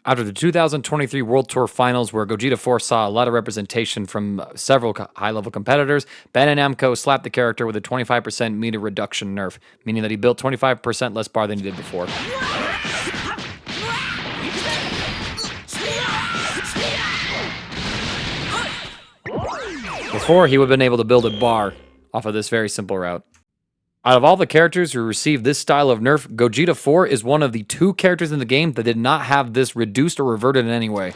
After the 2023 World Tour Finals, where Gogeta 4 saw a lot of representation from several high-level competitors, Bandai Namco slapped the character with a 25% meter reduction nerf, meaning that he built 25% less bar than he did before. Before, he would have been able to build a bar off of this very simple route. Out of all the characters who received this style of nerf, Gogeta 4 is one of the 2 characters in the game that did not have this reduced or reverted in any way.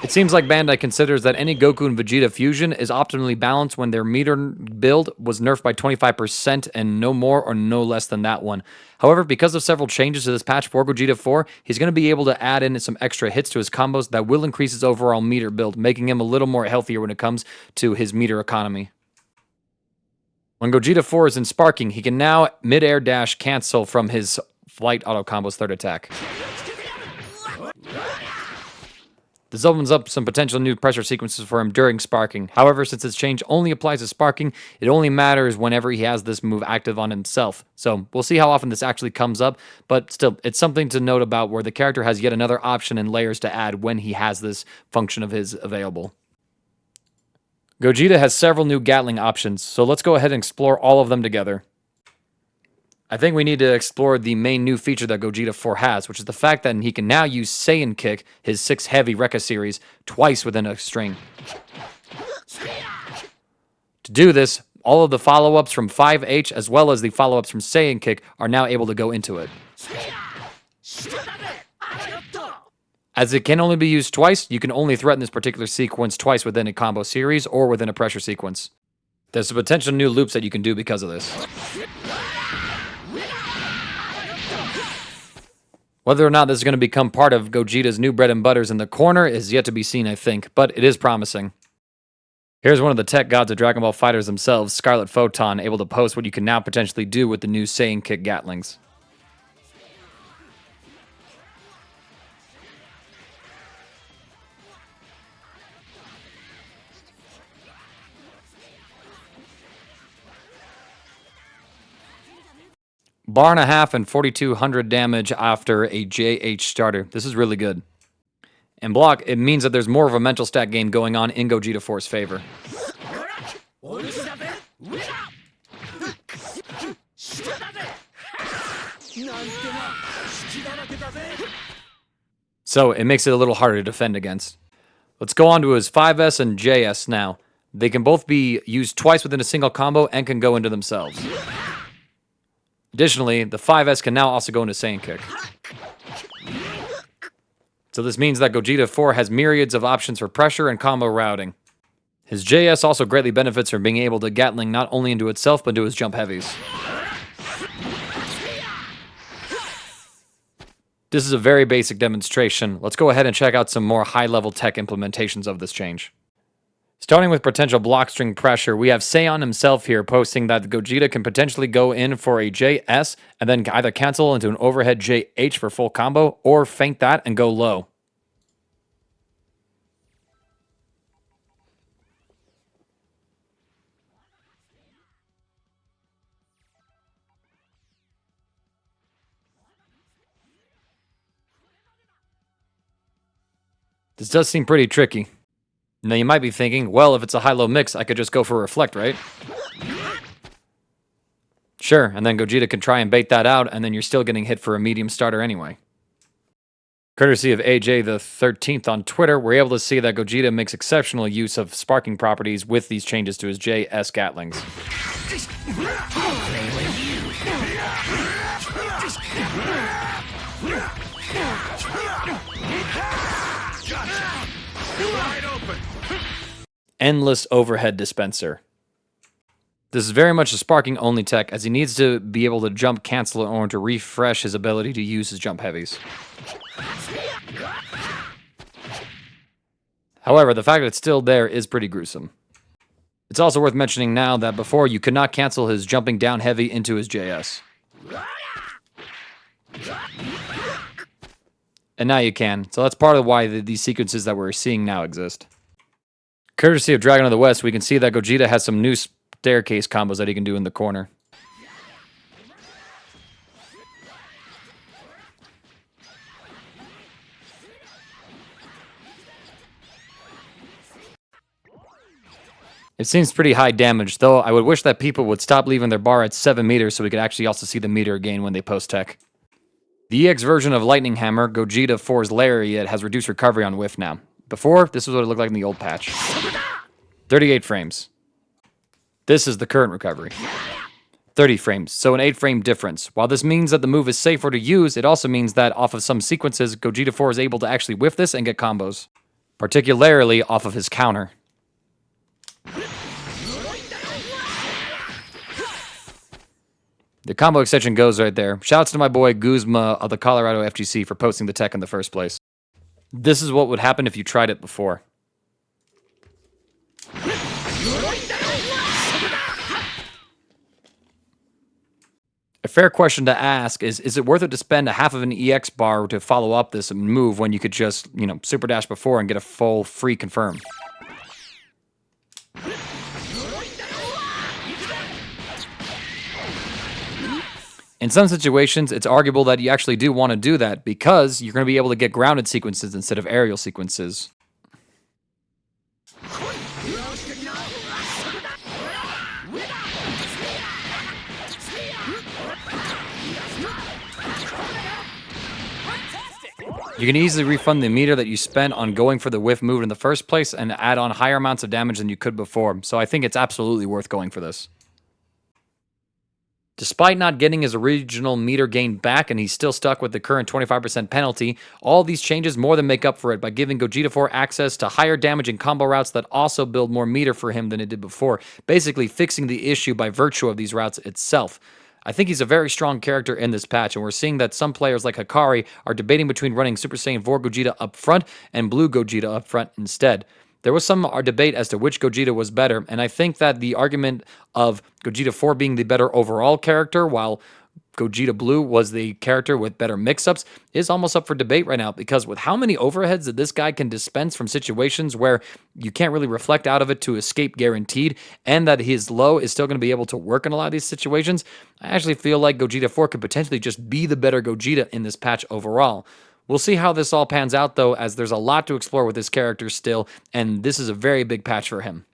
It seems like Bandai considers that any Goku and Vegeta fusion is optimally balanced when their meter build was nerfed by 25% and no more or no less than that one. However, because of several changes to this patch for Gogeta 4, he's going to be able to add in some extra hits to his combos that will increase his overall meter build, making him a little more healthier when it comes to his meter economy. When Gogeta 4 is in sparking, he can now mid-air dash cancel from his flight auto combo's third attack. This opens up some potential new pressure sequences for him during sparking. However, since this change only applies to sparking, it only matters whenever he has this move active on himself. So we'll see how often this actually comes up, but still, it's something to note about where the character has yet another option and layers to add when he has this function of his available. Gogeta has several new Gatling options, so let's go ahead and explore all of them together. I think we need to explore the main new feature that Gogeta 4 has, which is the fact that he can now use Saiyan Kick, his 6 heavy Rekka series, twice within a string. To do this, all of the follow-ups from 5H as well as the follow-ups from Saiyan Kick are now able to go into it. As it can only be used twice, you can only threaten this particular sequence twice within a combo series or within a pressure sequence. There's some potential new loops that you can do because of this. Whether or not this is going to become part of Gogeta's new bread and butters in the corner is yet to be seen, I think, but it is promising. Here's one of the tech gods of Dragon Ball FighterZ themselves, Scarlet Photon, able to post what you can now potentially do with the new Saiyan Kick Gatlings. Bar and a half and 4,200 damage after a JH starter. This is really good. And block, it means that there's more of a mental stat game going on in Gogeta 4's favor. So it makes it a little harder to defend against. Let's go on to his 5S and JS now. They can both be used twice within a single combo and can go into themselves. Additionally, the 5S can now also go into Saiyan Kick. So this means that Gogeta 4 has myriads of options for pressure and combo routing. His JS also greatly benefits from being able to Gatling not only into itself, but into his jump heavies. This is a very basic demonstration. Let's go ahead and check out some more high-level tech implementations of this change. Starting with potential block string pressure, we have Saiyan himself here posting that Gogeta can potentially go in for a JS and then either cancel into an overhead JH for full combo or feint that and go low. This does seem pretty tricky. Now you might be thinking, well, if it's a high-low mix, I could just go for Reflect, right? Sure, and then Gogeta can try and bait that out, and then you're still getting hit for a medium starter anyway. Courtesy of AJ the 13th on Twitter, we're able to see that Gogeta makes exceptional use of sparking properties with these changes to his JS Gatlings. Endless overhead dispenser. This is very much a sparking only tech, as he needs to be able to jump cancel in order to refresh his ability to use his jump heavies. However, the fact that it's still there is pretty gruesome. It's also worth mentioning now that before you could not cancel his jumping down heavy into his JS. And now you can, so that's part of why these sequences that we're seeing now exist. Courtesy of Dragon of the West, we can see that Gogeta has some new staircase combos that he can do in the corner. It seems pretty high damage, though I would wish that people would stop leaving their bar at 7 meters so we could actually also see the meter gain when they post-tech. The EX version of Lightning Hammer, Gogeta 4's Lariat, has reduced recovery on whiff now. Before, this is what it looked like in the old patch. 38 frames. This is the current recovery. 30 frames, so an 8-frame difference. While this means that the move is safer to use, it also means that off of some sequences, Gogeta 4 is able to actually whiff this and get combos. Particularly off of his counter. The combo extension goes right there. Shouts to my boy Guzma of the Colorado FGC for posting the tech in the first place. This is what would happen if you tried it before. A fair question to ask is it worth it to spend a half of an EX bar to follow up this move when you could just, super dash before and get a full free confirm? In some situations, it's arguable that you actually do want to do that because you're going to be able to get grounded sequences instead of aerial sequences. You can easily refund the meter that you spent on going for the whiff move in the first place and add on higher amounts of damage than you could before, so I think it's absolutely worth going for this. Despite not getting his original meter gain back and he's still stuck with the current 25% penalty, all these changes more than make up for it by giving Gogeta 4 access to higher damage and combo routes that also build more meter for him than it did before, basically fixing the issue by virtue of these routes itself. I think he's a very strong character in this patch, and we're seeing that some players like Hikari are debating between running Super Saiyan 4 Gogeta up front and Blue Gogeta up front instead. There was some debate as to which Gogeta was better, and I think that the argument of Gogeta 4 being the better overall character, while Gogeta Blue was the character with better mix-ups, is almost up for debate right now, because with how many overheads that this guy can dispense from situations where you can't really reflect out of it to escape guaranteed, and that his low is still going to be able to work in a lot of these situations, I actually feel like Gogeta 4 could potentially just be the better Gogeta in this patch overall. We'll see how this all pans out, though, as there's a lot to explore with this character still, and this is a very big patch for him.